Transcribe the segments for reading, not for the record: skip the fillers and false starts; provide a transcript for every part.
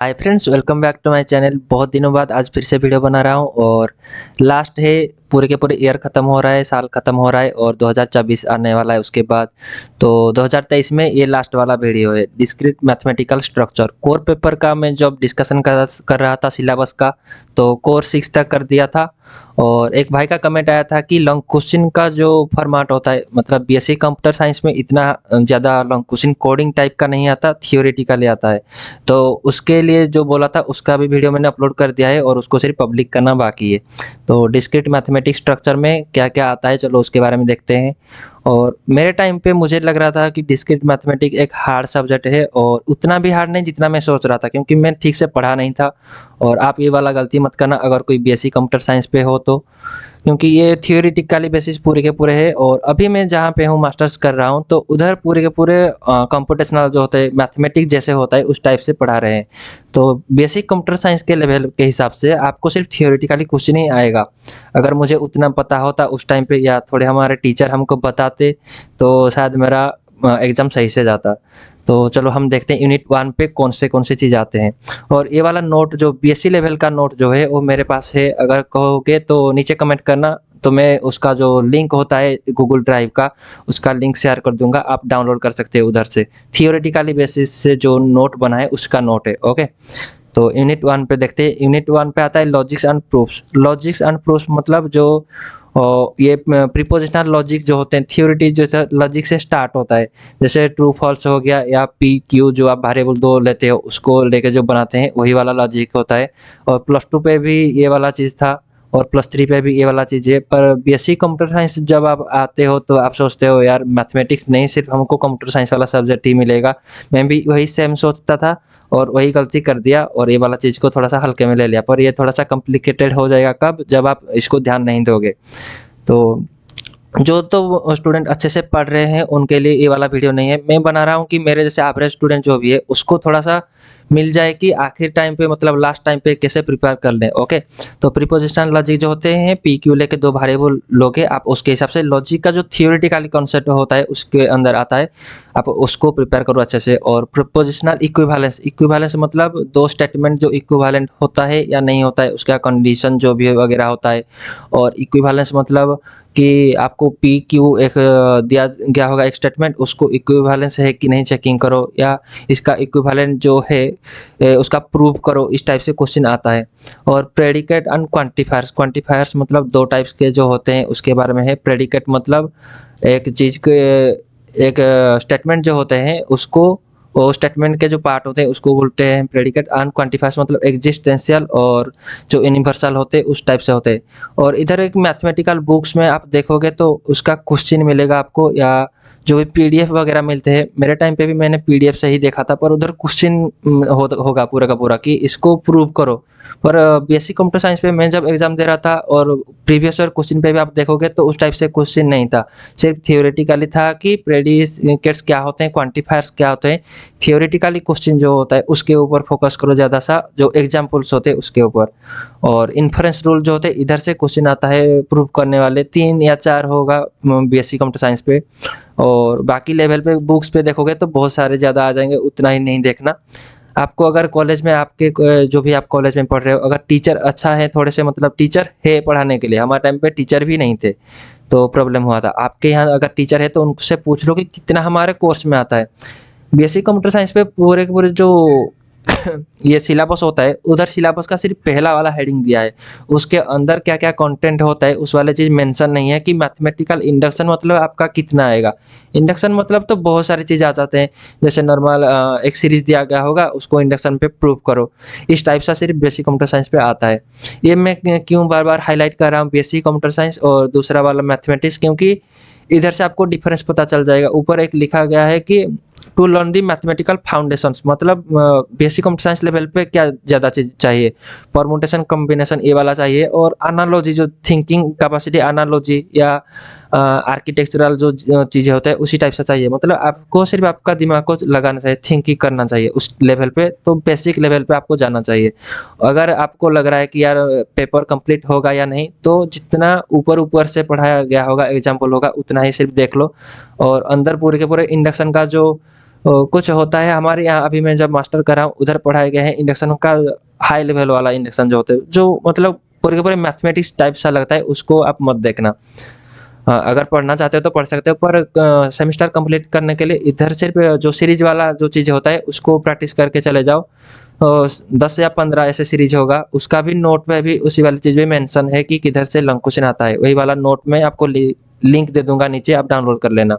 Hi friends, welcome back to my channel. बहुत दिनों बाद आज फिर से वीडियो बना रहा हूँ और लास्ट है। पूरे के पूरे ईयर ख़त्म हो रहा है, साल ख़त्म हो रहा है और 2024 आने वाला है उसके बाद। तो 2023 में ये लास्ट वाला वीडियो है। Discrete mathematical structure core paper का मैं जब डिस्कशन कर रहा था सिलेबस का, तो कोर 6 तक कर दिया था। और एक भाई का कमेंट आया था कि लॉन्ग क्वेश्चन का जो फॉर्मेट होता है, मतलब बीएससी कंप्यूटर साइंस में इतना ज़्यादा लॉन्ग क्वेश्चन कोडिंग टाइप का नहीं आता, थियोरेटिकली आता है। तो उसके लिए जो बोला था उसका भी वीडियो मैंने अपलोड कर दिया है और उसको सिर्फ पब्लिक करना बाकी है। तो डिस्क्रीट मैथमेटिक्स स्ट्रक्चर में क्या क्या आता है, चलो उसके बारे में देखते हैं। और मेरे टाइम पे मुझे लग रहा था कि डिस्क्रीट मैथमेटिक्स एक हार्ड सब्जेक्ट है, और उतना भी हार्ड नहीं जितना मैं सोच रहा था, क्योंकि मैं ठीक से पढ़ा नहीं था। और आप ये वाला गलती मत करना अगर कोई बीएससी कंप्यूटर साइंस पे हो तो, क्योंकि ये थियोरेटिकली बेसिस पूरे के पूरे है। और अभी मैं जहाँ पे हूँ मास्टर्स कर रहा हूँ, तो उधर पूरे के पूरे कंप्यूटेशनल जो होते हैं, मैथमेटिक्स जैसे होता है उस टाइप से पढ़ा रहे हैं। तो बेसिक कंप्यूटर साइंस के लेवल के हिसाब से आपको सिर्फ थियोरेटिकली कुछ नहीं आएगा। अगर मुझे उतना पता होता उस टाइम पे, या थोड़े हमारे टीचर हमको बताते, तो शायद मेरा एग्ज़ाम सही से जाता। तो चलो हम देखते हैं यूनिट 1 पे कौन से चीज़ आते हैं। और ये वाला नोट जो बीएससी लेवल का नोट जो है वो मेरे पास है, अगर कहोगे तो नीचे कमेंट करना, तो मैं उसका जो लिंक होता है गूगल ड्राइव का, उसका लिंक शेयर कर दूंगा, आप डाउनलोड कर सकते हो उधर से। थियोरेटिकली बेसिस से जो नोट बना है उसका नोट है। ओके, तो यूनिट 1 पे देखते हैं। यूनिट 1 पे आता है logics and proofs. Logics and proofs मतलब जो ये प्रीपोजिशनल लॉजिक जो होते हैं, थ्योरिटी जो लॉजिक से स्टार्ट होता है, जैसे ट्रू फॉल्स हो गया, या पी क्यू जो आप वेरिएबल दो लेते हो उसको लेके जो बनाते हैं वही वाला लॉजिक होता है। और +2 पे भी ये वाला चीज़ था, और +3 पे भी ये वाला चीज़ है। पर बीएससी कंप्यूटर साइंस जब आप आते हो तो आप सोचते हो यार मैथमेटिक्स नहीं, सिर्फ हमको कंप्यूटर साइंस वाला सब्जेक्ट ही मिलेगा। मैं भी वही सेम सोचता था और वही गलती कर दिया, और ये वाला चीज़ को थोड़ा-सा हल्के में ले लिया। पर ये थोड़ा-सा कॉम्प्लिकेटेड हो जाएगा कब, जब आप इसको ध्यान नहीं दोगे। तो जो तो स्टूडेंट अच्छे से पढ़ रहे हैं उनके लिए ये वाला वीडियो नहीं है। मैं बना रहा हूँ कि मेरे जैसे एवरेज स्टूडेंट जो भी है उसको थोड़ा-सा मिल जाए कि आखिर टाइम पे, मतलब लास्ट टाइम पे कैसे प्रिपेयर कर लें। ओके, तो प्रीपोजिशनल लॉजिक जो होते हैं, पी क्यू लेके दो वेरिएबल लोगे आप, उसके हिसाब से लॉजिक का जो थियोरेटिकली कॉन्सेप्ट होता है उसके अंदर आता है, आप उसको प्रिपेयर करो अच्छे से। और प्रीपोजिशनल इक्विवेलेंस, इक्विवेलेंस मतलब दो स्टेटमेंट जो इक्विवेलेंट होता है या नहीं होता है उसका कंडीशन जो भी वगैरह होता है। और इक्विवेलेंस मतलब कि आपको पी क्यू एक दिया गया होगा एक स्टेटमेंट, उसको इक्विवेलेंस है कि नहीं चेकिंग करो, या इसका इक्विवेलेंट जो है उसका प्रूव करो, इस टाइप से क्वेश्चन आता है। और प्रेडिकेट एंड क्वांटिफायर्स, क्वांटिफायर्स मतलब दो टाइप्स के जो होते हैं उसके बारे में है। प्रेडिकेट मतलब एक चीज़ के, एक स्टेटमेंट जो होते हैं उसको, वो स्टेटमेंट के जो पार्ट होते हैं उसको बोलते हैं प्रेडिकेट। एंड क्वांटिफायर्स मतलब एग्जिस्टेंशियल और जो यूनिवर्सल होते हैं उस टाइप से होते हैं। और इधर एक मैथमेटिकल बुक्स में आप देखोगे तो उसका क्वेश्चन मिलेगा आपको, या जो भी पीडीएफ वगैरह मिलते हैं। मेरे टाइम पे भी मैंने पीडीएफ से ही देखा था, पर उधर क्वेश्चन होगा पूरा का पूरा कि इसको प्रूव करो। पर बीएससी कंप्यूटर साइंस पे मैं जब एग्जाम दे रहा था, और प्रीवियस ईयर क्वेश्चन पे भी आप देखोगे तो उस टाइप से क्वेश्चन नहीं था। सिर्फ थियोरेटिकली था कि प्रेडिकेट्स क्या होते हैं, क्वांटिफायर्स क्या होते हैं। थियोरेटिकली क्वेश्चन जो होता है उसके ऊपर फोकस करो ज़्यादा सा, जो एग्जाम्पल्स होते हैं उसके ऊपर। और इन्फरेंस रूल जो होते हैं इधर से क्वेश्चन आता है प्रूव करने वाले, 3 या 4 होगा बीएससी कंप्यूटर साइंस पे। और बाकी लेवल पे बुक्स पे देखोगे तो बहुत सारे ज़्यादा आ जाएंगे, उतना ही नहीं देखना। आपको अगर कॉलेज में आपके जो भी आप कॉलेज में पढ़ रहे हो, अगर टीचर अच्छा है थोड़े से, मतलब टीचर है पढ़ाने के लिए, हमारे टाइम पे टीचर भी नहीं थे तो प्रॉब्लम हुआ था। आपके यहाँ अगर टीचर है तो उनसे पूछ लो कि कितना हमारे कोर्स में आता है। बीएससी कंप्यूटर साइंस पे पूरे के पूरे जो ये सिलेबस होता है, उधर सिलेबस का सिर्फ पहला वाला हेडिंग दिया है, उसके अंदर क्या क्या कंटेंट होता है उस वाले चीज़ मेंशन नहीं है कि मैथमेटिकल इंडक्शन मतलब आपका कितना आएगा। इंडक्शन मतलब तो बहुत सारी चीज़ आ जाते हैं, जैसे नॉर्मल एक सीरीज दिया गया होगा उसको इंडक्शन पे प्रूव करो, इस टाइप सा सिर्फ बेसिक कंप्यूटर साइंस पे आता है। ये मैं क्यों बार बार हाईलाइट कर रहा हूँ बेसिक कंप्यूटर साइंस और दूसरा वाला मैथमेटिक्स, क्योंकि इधर से आपको डिफरेंस पता चल जाएगा। ऊपर एक लिखा गया है कि to learn the mathematical foundations, मतलब बेसिक कंप्यूटर साइंस लेवल पे क्या ज़्यादा चीज़ चाहिए, परमुटेशन कॉम्बिनेशन ये वाला चाहिए, और एनालॉजी जो थिंकिंग कैपेसिटी, एनालॉजी या आर्किटेक्चरल जो चीज़ें होते हैं उसी टाइप से चाहिए। मतलब आपको सिर्फ आपका दिमाग को लगाना चाहिए, थिंकिंग करना चाहिए उस लेवल पे, तो बेसिक लेवल पे आपको जाना चाहिए। अगर आपको लग रहा है कि यार पेपर कंप्लीट होगा या नहीं, तो जितना ऊपर ऊपर से पढ़ाया गया होगा एग्जाम्पल होगा उतना ही सिर्फ देख लो। और अंदर पूरे के पूरे इंडक्शन का जो कुछ होता है हमारे यहाँ, अभी मैं जब मास्टर कर रहा हूँ उधर पढ़ाए गए हैं इंडक्शन का, हाई लेवल वाला इंडक्शन जो होते हैं, जो मतलब पूरे के पूरे मैथमेटिक्स टाइप सा लगता है, उसको आप मत देखना। अगर पढ़ना चाहते हो तो पढ़ सकते हो, पर सेमेस्टर कंप्लीट करने के लिए इधर सिर्फ जो सीरीज वाला जो चीज़ होता है उसको प्रैक्टिस करके चले जाओ। 10 या 15 ऐसे सीरीज होगा, उसका भी नोट में भी उसी वाली चीज़ में मेंशन है कि किधर से लंग क्वेश्चन आता है, वही वाला नोट में आपको लिंक दे दूंगा नीचे, आप डाउनलोड कर लेना।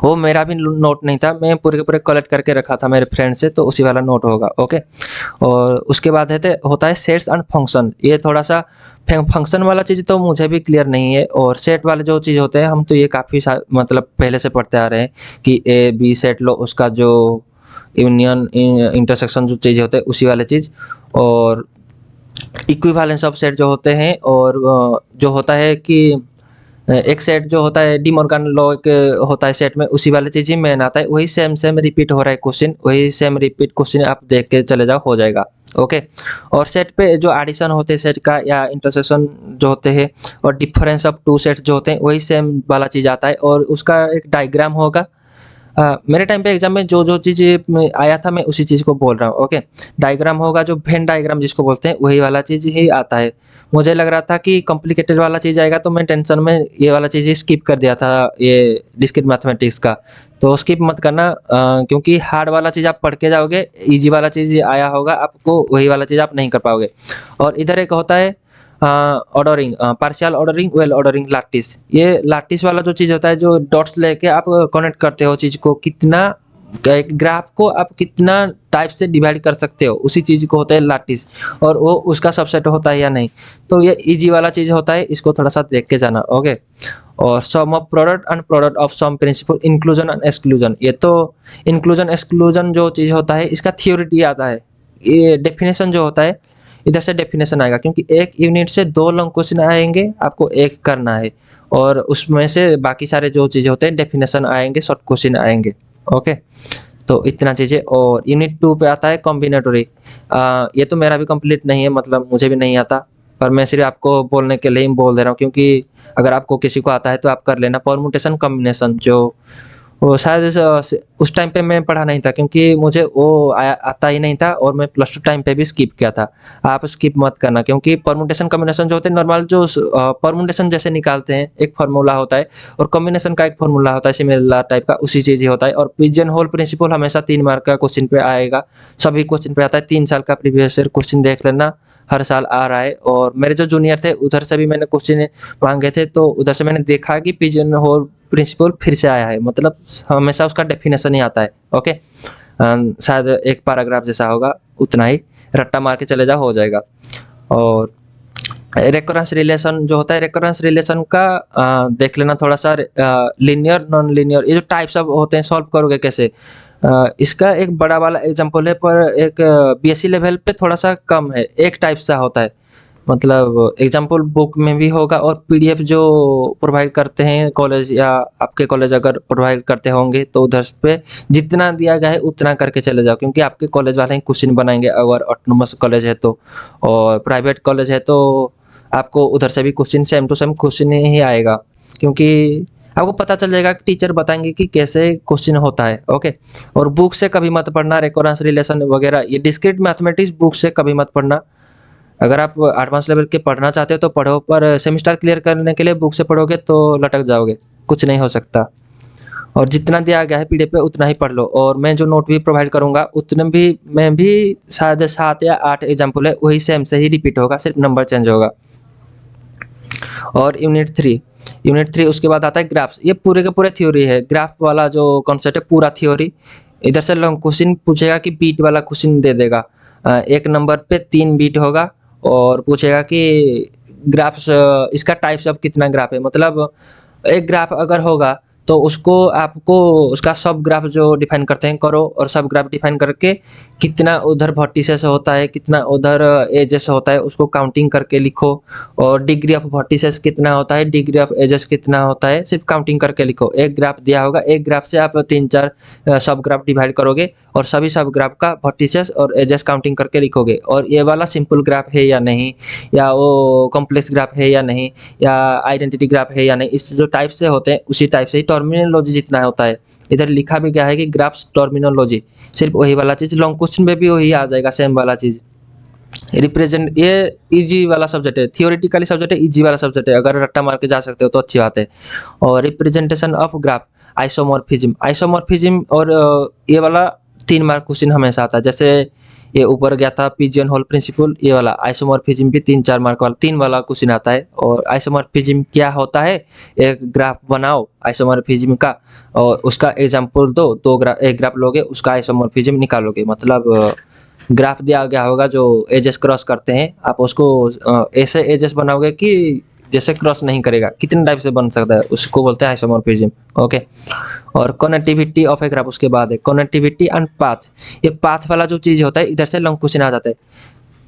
वो मेरा भी नोट नहीं था, मैं पूरे के पूरे कलेक्ट करके रखा था मेरे फ्रेंड से, तो उसी वाला नोट होगा। ओके। और उसके बाद है होता है सेट्स एंड फंक्शन। ये थोड़ा सा फंक्शन वाला चीज़ तो मुझे भी क्लियर नहीं है, और सेट वाले जो चीज़ होते हैं हम तो ये काफ़ी मतलब पहले से पढ़ते आ रहे हैं कि ए बी सेट लो, उसका जो यूनियन इंटरसेक्शन जो चीज़ होते हैं उसी वाले चीज़, और इक्विवेलेंस ऑफ सेट जो होते हैं, और जो होता है कि एक सेट जो होता है डी मॉर्गन लॉ एक होता है सेट में, उसी वाली चीज़ ही मेन आता है, वही सेम सेम रिपीट हो रहा है क्वेश्चन, वही सेम रिपीट क्वेश्चन आप देख के चले जाओ, हो जाएगा। ओके। और सेट पे जो एडिशन होते हैं सेट का या इंटरसेक्शन जो होते हैं, और डिफरेंस ऑफ टू सेट्स जो होते हैं, वही सेम वाला चीज़ आता है, और उसका एक डायग्राम होगा। मेरे टाइम पे एग्जाम में जो जो चीज़ आया था मैं उसी चीज़ को बोल रहा हूँ। ओके। डायग्राम होगा, जो वेन डायग्राम जिसको बोलते हैं, वही वाला चीज़ ही आता है। मुझे लग रहा था कि कॉम्प्लिकेटेड वाला चीज़ आएगा, तो मैं टेंशन में ये वाला चीज़ ही स्किप कर दिया था, ये डिस्क्रीट मैथमेटिक्स का। तो स्किप मत करना, क्योंकि हार्ड वाला चीज़ आप पढ़ के जाओगे, इजी वाला चीज़ आया होगा आपको, वही वाला चीज़ आप नहीं कर पाओगे। और इधर एक होता है ordering, partial ordering, well ordering, lattice. ये लाटिस वाला जो चीज़ होता है, जो डॉट्स लेके आप कनेक्ट करते हो चीज़ को, कितना एक ग्राफ को आप कितना टाइप से डिवाइड कर सकते हो, उसी चीज़ को होता है लाटिस, और वो उसका सबसेट होता है या नहीं। तो ये इजी वाला चीज़ होता है, इसको थोड़ा सा देख के जाना। ओके। और sum of product and product of sum principle, inclusion and exclusion. ये तो इंक्लूजन एक्सक्लूजन जो चीज़ होता है, इसका थ्योरी आता है। ये डेफिनेशन जो होता है, इधर से डेफिनेशन आएगा, क्योंकि एक यूनिट से 2 लॉन्ग क्वेश्चन आएंगे, आपको एक करना है, और उसमें से बाकी सारे जो चीज़ें होते हैं डेफिनेशन आएंगे, शॉर्ट क्वेश्चन आएंगे। ओके। तो इतना चीज़ें। और यूनिट 2 पे आता है कॉम्बिनेटरी। ये तो मेरा भी कंप्लीट नहीं है, मतलब मुझे भी नहीं आता, पर मैं सिर्फ आपको बोलने के लिए ही बोल दे रहा हूँ, क्योंकि अगर आपको किसी को आता है तो आप कर लेना। परमुटेशन कॉम्बिनेशन जो वो शायद उस टाइम पे मैं पढ़ा नहीं था, क्योंकि मुझे वो आता ही नहीं था, और मैं प्लस टू टाइम पे भी स्किप किया था। आप स्किप मत करना, क्योंकि परमुटेशन कॉम्बिनेशन जो होते हैं नॉर्मल, जो परमुटेशन जैसे निकालते हैं, एक फार्मूला होता है, और कॉम्बिनेशन का एक फार्मूला होता है सिमिलर टाइप का, उसी चीज़ ही होता है। और पिजन होल प्रिंसिपल हमेशा 3 मार्क का क्वेश्चन पे आएगा, सभी क्वेश्चन पे आता है। 3 साल का प्रीवियस ईयर क्वेश्चन देख लेना, हर साल आ रहा है। और मेरे जो जूनियर थे उधर से भी मैंने क्वेश्चन मांगे थे, तो उधर से मैंने देखा कि पिजन होल प्रिंसिपल फिर से आया है, मतलब हमेशा उसका डेफिनेशन ही आता है। ओके। शायद एक पैराग्राफ जैसा होगा, उतना ही रट्टा मार के चले जाओ, हो जाएगा। और रेकरेंस रिलेशन जो होता है, रेकरेंस रिलेशन का देख लेना थोड़ा सा। लीनियर, नॉन लीनियर, ये जो टाइप्स ऑफ होते हैं, सॉल्व करोगे कैसे। इसका एक बड़ा वाला एग्जांपल है, पर एक बीएससी लेवल पे थोड़ा सा कम है, एक टाइप सा होता है, मतलब एग्जांपल बुक में भी होगा, और पीडीएफ जो प्रोवाइड करते हैं कॉलेज, या आपके कॉलेज अगर प्रोवाइड करते होंगे, तो उधर पे जितना दिया गया है उतना करके चले जाओ, क्योंकि आपके कॉलेज वाले ही क्वेश्चन बनाएंगे, अगर ऑटोनोमस कॉलेज है तो। और प्राइवेट कॉलेज है तो आपको उधर से भी question same to same question ही आएगा, क्योंकि आपको पता चल जाएगा कि टीचर बताएंगे कि कैसे क्वेश्चन होता है। ओके। और बुक से कभी मत पढ़ना, रेकरेंस रिलेशन वगैरह, ये डिस्क्रीट मैथमेटिक्स बुक से कभी मत पढ़ना। अगर आप एडवांस लेवल के पढ़ना चाहते हो तो पढ़ो, पर सेमेस्टर क्लियर करने के लिए बुक से पढ़ोगे तो लटक जाओगे, कुछ नहीं हो सकता। और जितना दिया गया है पीडीएफ पे उतना ही पढ़ लो, और मैं जो नोट भी प्रोवाइड करूंगा उतने भी मैं भी शायद 7 या 8 एग्जाम्पल है, वही सेम से ही रिपीट होगा, सिर्फ नंबर चेंज होगा। और यूनिट 3 उसके बाद आता है ग्राफ्स। ये पूरे के पूरे थ्योरी है, ग्राफ वाला जो कॉन्सेप्ट है पूरा थ्योरी। इधर से लॉन्ग क्वेश्चन पूछेगा कि बीट वाला क्वेश्चन दे देगा, एक नंबर पे 3 बीट होगा, और पूछेगा कि ग्राफ्स, इसका टाइप्स ऑफ कितना ग्राफ है, मतलब एक ग्राफ अगर होगा तो उसको आपको उसका सब ग्राफ जो डिफाइन करते हैं करो, और सब ग्राफ डिफाइन करके कितना उधर वर्टिसेस होता है, कितना उधर एजेस होता है, उसको काउंटिंग करके लिखो। और डिग्री ऑफ वर्टिसेस कितना होता है, डिग्री ऑफ एजेस कितना होता है, सिर्फ काउंटिंग करके लिखो। एक ग्राफ दिया होगा, एक ग्राफ से आप 3-4 सब ग्राफ डिवाइड करोगे, और सभी सब ग्राफ का वर्टिसेस और एजेस काउंटिंग करके लिखोगे, और ये वाला सिंपल ग्राफ है या नहीं, या वो कॉम्प्लेक्स ग्राफ है या नहीं, या आइडेंटिटी ग्राफ है या नहीं, इस जो टाइप से होते हैं उसी टाइप से ही टर्मिनोलॉजी जितना होता है, इधर लिखा भी गया है कि ग्राफ्स टर्मिनोलॉजी, सिर्फ वही वाला चीज लॉन्ग क्वेश्चन में भी वही आ जाएगा, सेम वाला चीज। रिप्रेजेंट, ये इजी वाला सब्जेक्ट है, थियोरेटिकली सब्जेक्ट है, इजी वाला सब्जेक्ट है, अगर रट्टा मार के जा सकते हो तो अच्छी बात है। और representation of graph, isomorphism, isomorphism और ये वाला 3 मार्क क्वेश्चन हमेशा आता है। जैसे ये ऊपर गया था पिजियन होल प्रिंसिपल, ये वाला आइसोमॉर्फिज्म भी 3-4 मार्क वाला 3 वाला क्वेश्चन आता है। और आइसोमॉर्फिज्म क्या होता है, एक ग्राफ बनाओ आइसोमॉर्फिज्म का और उसका एग्जांपल दो, एक ग्राफ लोगे, उसका आइसोमॉर्फिज्म निकालोगे। मतलब ग्राफ दिया गया होगा जो एजेस क्रॉस करते हैं, आप उसको ऐसे एजेस बनाओगे कि जैसे क्रॉस नहीं करेगा, कितने टाइप से बन सकता है, उसको बोलते हैं आइसोमॉर्फिज्म। ओके। और कनेक्टिविटी ऑफ ए ग्राफ, उसके बाद है कनेक्टिविटी एंड पाथ। ये पाथ वाला जो चीज होता है, इधर से लॉन्ग क्वेश्चन आ जाता है।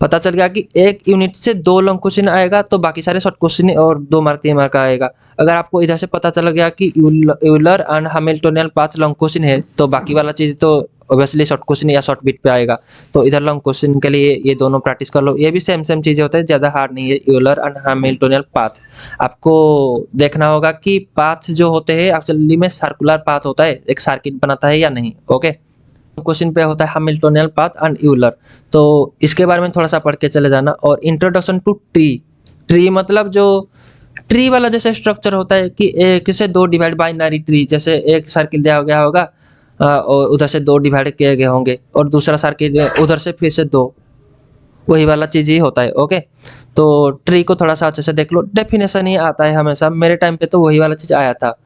पता चल गया कि एक यूनिट से 2 लॉन्ग क्वेश्चन आएगा तो बाकी सारे शॉर्ट क्वेश्चन और 2 मार्क 3 मार्क का आएगा। अगर आपको इधर से पता चल गया कि Euler and Hamiltonian path long question है, तो बाकी वाला चीज तो ऑब्वियसली शॉर्ट क्वेश्चन या शॉर्ट बिट पे आएगा। तो इधर लॉन्ग क्वेश्चन के लिए ये दोनों प्रैक्टिस कर लो, ये भी सेम सेम चीजें होते हैं, ज्यादा हार्ड नहीं है। यूलर एंड हैमिल्टोनियन पाथ आपको देखना होगा कि पाथ जो होते हैं एक्चुअली में सर्कुलर पाथ होता है, एक सर्किट बनाता है या नहीं। ओके। क्वेश्चन पे होता है हैमिल्टोनियन पाथ एंड यूलर, तो इसके बारे में थोड़ा सा पढ़ के चले जाना। और इंट्रोडक्शन टू ट्री, ट्री मतलब जो ट्री वाला जैसे स्ट्रक्चर होता है कि एक से 2 डिवाइड बाइनरी ट्री, जैसे एक सर्किल दिया गया होगा और उधर से 2 डिवाइड किए गए होंगे और दूसरा सर्किल उधर से फिर से 2, वही वाला चीज ही होता है। ओके। तो ट्री को थोड़ा सा अच्छे से देख लो, डेफिनेशन ही आता है हमेशा, मेरे टाइम पे तो वही वाला चीज आया था।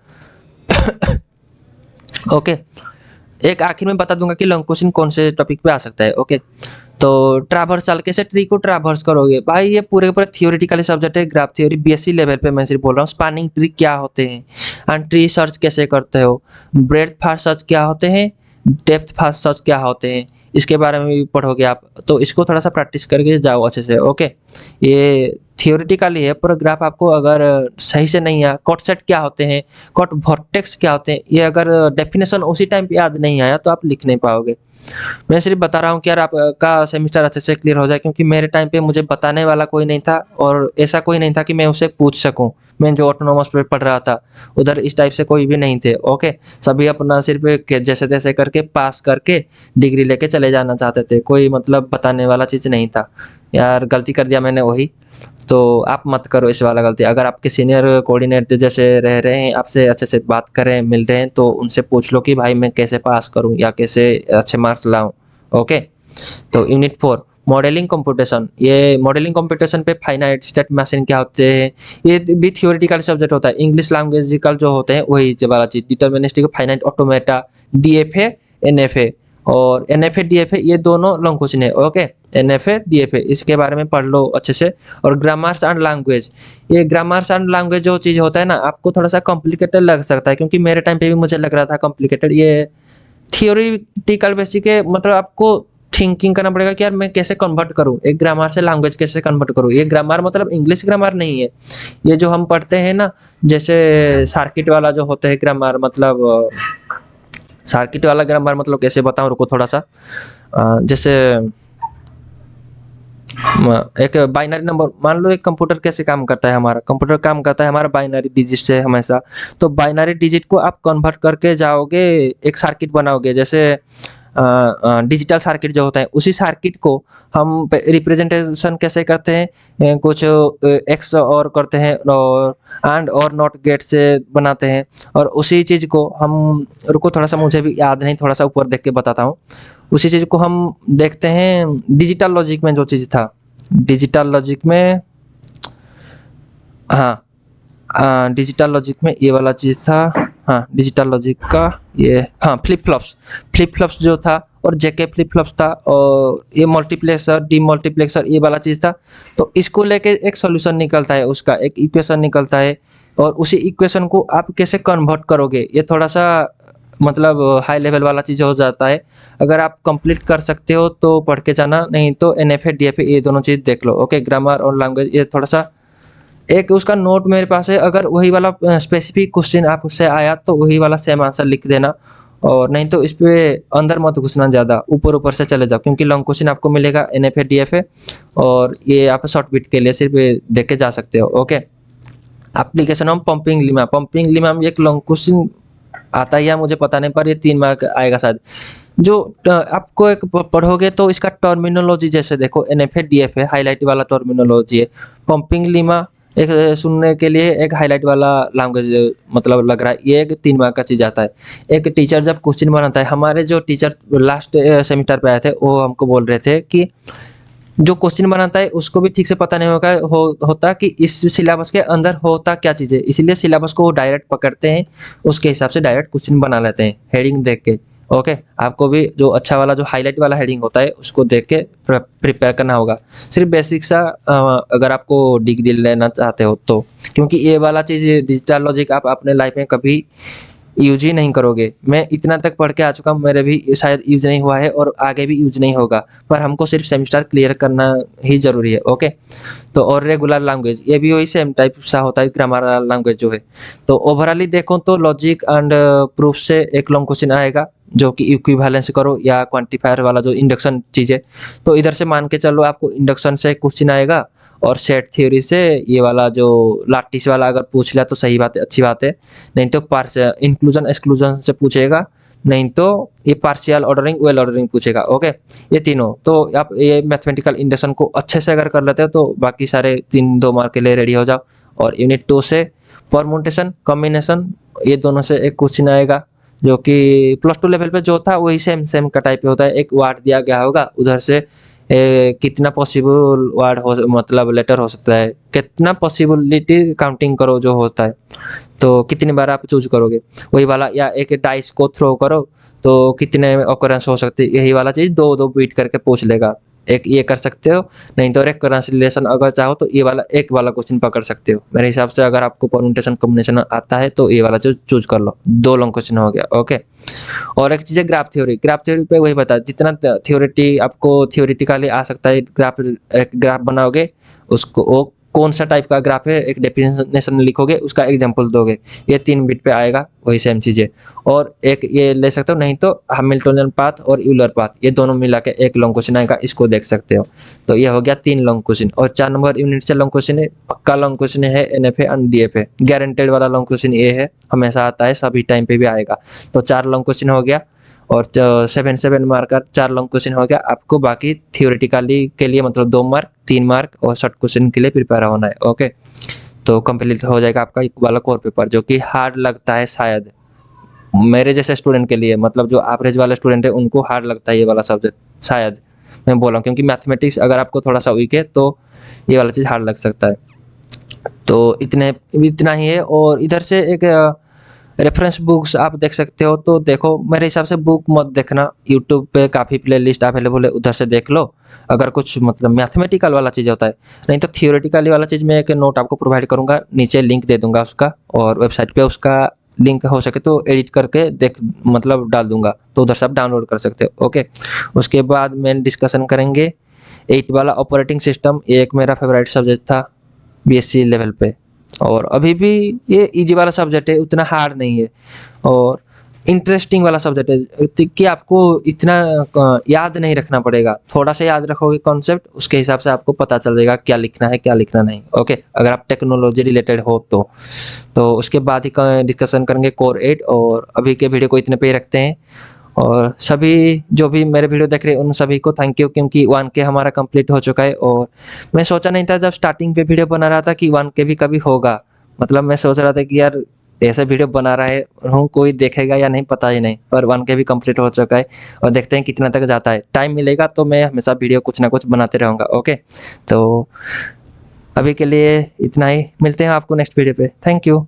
ओके। एक आखिर में बता दूंगा कि लॉन्ग क्वेश्चन कौन से टॉपिक पे आ सकता है। ओके। तो ट्रैवर्सल, कैसे ट्री को ट्रैवर्स करोगे भाई, ये पूरे पूरे थियोरेटिकली सब्जेक्ट है, ग्राफ थ्योरी बीएससी लेवल पे मैं सिर्फ बोल रहा हूँ। स्पैनिंग ट्री क्या होते हैं एंड ट्री सर्च कैसे करते हो, ब्रेड्थ फर्स्ट सर्च क्या होते हैं, डेप्थ फर्स्ट सर्च क्या होते हैं, इसके बारे में भी पढ़ोगे आप, तो इसको थोड़ा सा प्रैक्टिस करके जाओ अच्छे से। ओके। ये थियोरेटिकली है, पर ग्राफ आपको अगर सही से नहीं आया, कॉट सेट क्या होते हैं, कॉट वर्टेक्स क्या होते हैं, ये अगर डेफिनेशन उसी टाइम पे याद नहीं आया तो आप लिख नहीं पाओगे। मैं सिर्फ बता रहा हूँ कि यार आपका सेमिस्टर अच्छे से क्लियर हो जाए, क्योंकि मेरे टाइम पे मुझे बताने वाला कोई नहीं था और ऐसा कोई नहीं था कि मैं उसे पूछ सकूं। मैं जो ऑटोनोमस पे पढ़ रहा था उधर इस टाइप से कोई भी नहीं थे। ओके। सभी अपना सिर्फ जैसे तैसे करके पास करके डिग्री लेके चले जाना चाहते थे, कोई मतलब बताने वाला चीज़ नहीं था। यार गलती कर दिया मैंने वही, तो आप मत करो इस वाला गलती। अगर आपके सीनियर कोऑर्डिनेटर जैसे रह रहे हैं, आपसे अच्छे से बात करें, मिल रहे हैं, तो उनसे पूछ लो कि भाई मैं कैसे पास करूं या कैसे अच्छे मार्क्स लाऊं। ओके। तो यूनिट 4 मॉडलिंग कंप्यूटेशन, ये मॉडलिंग कंप्यूटेशन पे फाइनाइट स्टेट मशीन क्या होते हैं, ये भी थियोरेटिकल सब्जेक्ट होता है। इंग्लिश लैंग्वेजिकल जो होते हैं वही वाला चीज, deterministic finite automata, DFA, NFA. और एनएफए डीएफए ये दोनों लॉन्ग क्वेश्चन है। ओके। एनएफए डीएफए इसके बारे में पढ़ लो अच्छे से। और ग्रामर्स एंड लैंग्वेज, ये ग्रामर्स एंड लैंग्वेज जो चीज होता है ना, आपको थोड़ा सा कॉम्प्लिकेटेड लग सकता है, क्योंकि मेरे टाइम पे भी मुझे लग रहा था कॉम्प्लिकेटेड। ये थियोरिटिकल बेसिक है, मतलब आपको थिंकिंग करना पड़ेगा कि यार मैं कैसे कन्वर्ट करूँ, एक ग्रामर से लैंग्वेज कैसे कन्वर्ट करूँ। ये ग्रामर मतलब इंग्लिश ग्रामर नहीं है, ये जो हम पढ़ते हैं ना, जैसे सर्किट वाला जो होता है ग्रामर, मतलब सर्किट वाला ग्रामर मतलब कैसे बताऊं, रुको थोड़ा सा। जैसे एक बाइनरी नंबर, मान लो एक कंप्यूटर कैसे काम करता है, हमारा कंप्यूटर काम करता है हमारा बाइनरी डिजिट से हमेशा। तो बाइनरी डिजिट को आप कन्वर्ट करके जाओगे, एक सर्किट बनाओगे, जैसे डिजिटल सर्किट जो होता है, उसी सर्किट को हम रिप्रेजेंटेशन कैसे करते हैं, कुछ एक्स और करते हैं और एंड और नॉट गेट से बनाते हैं। और उसी चीज़ को हम, रुको थोड़ा सा मुझे भी याद नहीं, थोड़ा सा ऊपर देख के बताता हूँ। उसी चीज़ को हम देखते हैं डिजिटल लॉजिक में, जो चीज़ था डिजिटल लॉजिक में, हाँ डिजिटल लॉजिक में ये वाला चीज़ था, हाँ डिजिटल लॉजिक का ये, हाँ फ्लिप फ्लॉप्स जो था, और जेके फ्लिप फ्लॉप्स था, और ये मल्टीप्लेक्सर डीमल्टीप्लेक्सर ये वाला चीज़ था। तो इसको लेके एक सॉल्यूशन निकलता है, उसका एक इक्वेशन निकलता है, और उसी इक्वेशन को आप कैसे कन्वर्ट करोगे, ये थोड़ा सा मतलब हाई लेवल वाला चीज़ हो जाता है। अगर आप कंप्लीट कर सकते हो तो पढ़ के जाना, नहीं तो एनएफए डीएफए ये दोनों चीज़ देख लो। ओके। ग्रामर और लैंग्वेज ये थोड़ा सा, एक उसका नोट मेरे पास है, अगर वही वाला स्पेसिफिक क्वेश्चन आपसे आया तो वही वाला सेम आंसर लिख देना, और नहीं तो इस पे अंदर मत घुसना ज़्यादा, ऊपर ऊपर से चले जाओ, क्योंकि लॉन्ग क्वेश्चन आपको मिलेगा एनएफए डीएफए, और ये आप शॉर्ट बिट के लिए सिर्फ देख के जा सकते हो। Okay. Application of pumping lima, pumping lima में एक लॉन्ग क्वेश्चन आता ही है मुझे पता नहीं, पर ये 3 मार्क आएगा शायद। जो आपको एक पढ़ोगे तो इसका टर्मिनोलॉजी जैसे देखो एनएफए डीएफए हाईलाइट वाला टर्मिनोलॉजी है। पंपिंग लीमा एक सुनने के लिए एक हाईलाइट वाला लैंग्वेज मतलब लग रहा है, ये एक 3 मार्क का चीज आता है। एक टीचर जब क्वेश्चन बनाता है, हमारे जो टीचर लास्ट सेमेस्टर पे आए थे वो हमको बोल रहे थे कि जो क्वेश्चन बनाता है उसको भी ठीक से पता नहीं होता कि इस सिलेबस के अंदर होता क्या चीज़ है, इसलिए सिलेबस को वो डायरेक्ट पकड़ते हैं, उसके हिसाब से डायरेक्ट क्वेश्चन बना लेते हैं हेडिंग देख के। ओके, आपको भी जो अच्छा वाला जो हाईलाइट वाला हेडिंग होता है उसको देख के प्रिपेयर करना होगा। सिर्फ बेसिक सा अगर आपको डिग्री लेना चाहते हो तो, क्योंकि ये वाला चीज़ डिजिटल लॉजिक आप अपने लाइफ में कभी यूज ही नहीं करोगे। मैं इतना तक पढ़ के आ चुका हूँ, मेरे भी शायद यूज नहीं हुआ है और आगे भी यूज नहीं होगा, पर हमको सिर्फ सेमेस्टर क्लियर करना ही जरूरी है। ओके, तो और रेगुलर लैंग्वेज ये भी वही सेम टाइप सा होता है, ग्रामर लैंग्वेज जो है। तो ओवरऑली देखो तो लॉजिक एंड प्रूफ से एक लॉन्ग क्वेश्चन आएगा जो कि इक्विवेलेंस करो या क्वांटिफायर वाला जो इंडक्शन चीज है, तो इधर से मान के चलो आपको इंडक्शन से क्वेश्चन आएगा, और सेट थ्योरी से ये वाला जो लाटिस वाला अगर पूछ लिया तो सही बात है, अच्छी बात है। नहीं तो पार्स इंक्लूजन एक्सक्लूजन से पूछेगा, नहीं तो ये पार्शियल ऑर्डरिंग वेल ऑर्डरिंग पूछेगा। ओके, ये तीनों तो आप ये मैथमेटिकल इंडक्शन को अच्छे से अगर कर लेते हो तो बाकी सारे 2 मार्क के लिए रेडी हो जाओ। और यूनिट 2 से परमुटेशन कॉम्बिनेशन ये दोनों से एक क्वेश्चन आएगा, जो कि +2 लेवल पे जो था वही सेम सेम का टाइप होता है। एक वार्ड दिया गया होगा, उधर से कितना पॉसिबल वर्ड हो मतलब लेटर हो सकता है, कितना पॉसिबिलिटी काउंटिंग करो जो होता है, तो कितनी बार आप चूज करोगे वही वाला, या एक डाइस को थ्रो करो तो कितने ऑकरेंस हो सकते हैं, यही वाला चीज 2-2 बीट करके पूछ लेगा। एक ये कर सकते हो, नहीं तो रेकरेंस रिलेशन अगर चाहो तो ये वाला एक वाला क्वेश्चन पकड़ सकते हो। मेरे हिसाब से अगर आपको परम्यूटेशन कॉम्बिनेशन आता है तो ये वाला चूज कर लो, 2 लॉन्ग क्वेश्चन हो गया। ओके, और एक चीज़ है ग्राफ थ्योरी। ग्राफ थ्योरी पे वही बता, जितना थ्योरेटी आपको थ्योरेटिकली आ सकता है ग्राफ, एक ग्राफ बनाओगे उसको वो कौन सा टाइप का ग्राफ है एक डेफिनेशन लिखोगे, उसका एग्जांपल दोगे, ये 3 बिट पे आएगा वही सेम चीज़ें। और एक ये ले सकते हो, नहीं तो हैमिल्टोनियन पाथ और यूलर पाथ ये दोनों मिला के एक लॉन्ग क्वेश्चन आएगा, इसको देख सकते हो। तो ये हो गया 3 लॉन्ग क्वेश्चन। और 4 नंबर यूनिट से लॉन्ग क्वेश्चन है, पक्का लॉन्ग क्वेश्चन है, एनएफए एंड डीएफए गारंटेड वाला लॉन्ग क्वेश्चन ये है, हमेशा आता है, सभी टाइम पे भी आएगा। तो 4 लॉन्ग क्वेश्चन हो गया, और 7 मार्क का 4 लॉन्ग क्वेश्चन हो गया। आपको बाकी थियोरेटिकली के लिए मतलब 2 मार्क 3 मार्क और शॉर्ट क्वेश्चन के लिए प्रिपेयर होना है। ओके, तो कंप्लीट हो जाएगा आपका एक वाला कोर पेपर, जो कि हार्ड लगता है शायद मेरे जैसे स्टूडेंट के लिए, मतलब जो एवरेज वाले स्टूडेंट है उनको हार्ड लगता है ये वाला सब्जेक्ट शायद, मैं बोल रहा हूँ, क्योंकि मैथमेटिक्स अगर आपको थोड़ा सा वीक है तो ये वाला चीज़ हार्ड लग सकता है। तो इतना ही है। और इधर से एक रेफरेंस बुक्स आप देख सकते हो, तो देखो मेरे हिसाब से बुक मत देखना, यूट्यूब पे काफ़ी प्लेलिस्ट अवेलेबल है, उधर से देख लो अगर कुछ मतलब मैथमेटिकल वाला चीज़ होता है। नहीं तो थियोरेटिकली वाला चीज़ मैं एक नोट आपको प्रोवाइड करूँगा, नीचे लिंक दे दूँगा उसका, और वेबसाइट पे उसका लिंक हो सके तो एडिट करके देख मतलब डाल दूँगा, तो उधर से आप डाउनलोड कर सकते हो। ओके, उसके बाद मेन डिस्कशन करेंगे 8 वाला ऑपरेटिंग सिस्टम, ये एक मेरा फेवरेट सब्जेक्ट था बीएससी लेवल पे, और अभी भी ये इजी वाला सब्जेक्ट है, उतना हार्ड नहीं है, और इंटरेस्टिंग वाला सब्जेक्ट है कि आपको इतना याद नहीं रखना पड़ेगा, थोड़ा सा याद रखोगे कॉन्सेप्ट, उसके हिसाब से आपको पता चल जाएगा क्या लिखना है क्या लिखना नहीं। ओके, अगर आप टेक्नोलॉजी रिलेटेड हो तो उसके बाद ही डिस्कशन करेंगे कोर 8, और अभी के वीडियो को इतने पे ही रखते हैं। और सभी जो भी मेरे वीडियो देख रहे हैं उन सभी को थैंक यू, क्योंकि 1K हमारा कंप्लीट हो चुका है, और मैं सोचा नहीं था जब स्टार्टिंग पे वीडियो बना रहा था कि 1K भी कभी होगा। मतलब मैं सोच रहा था कि यार ऐसे वीडियो बना रहा है हूँ, कोई देखेगा या नहीं पता ही नहीं, पर 1K भी कंप्लीट हो चुका है, और देखते हैं कितना तक जाता है। टाइम मिलेगा तो मैं हमेशा वीडियो कुछ ना कुछ बनाते रहूँगा। ओके, तो अभी के लिए इतना ही, मिलते हैं आपको नेक्स्ट वीडियो पे। Thank you.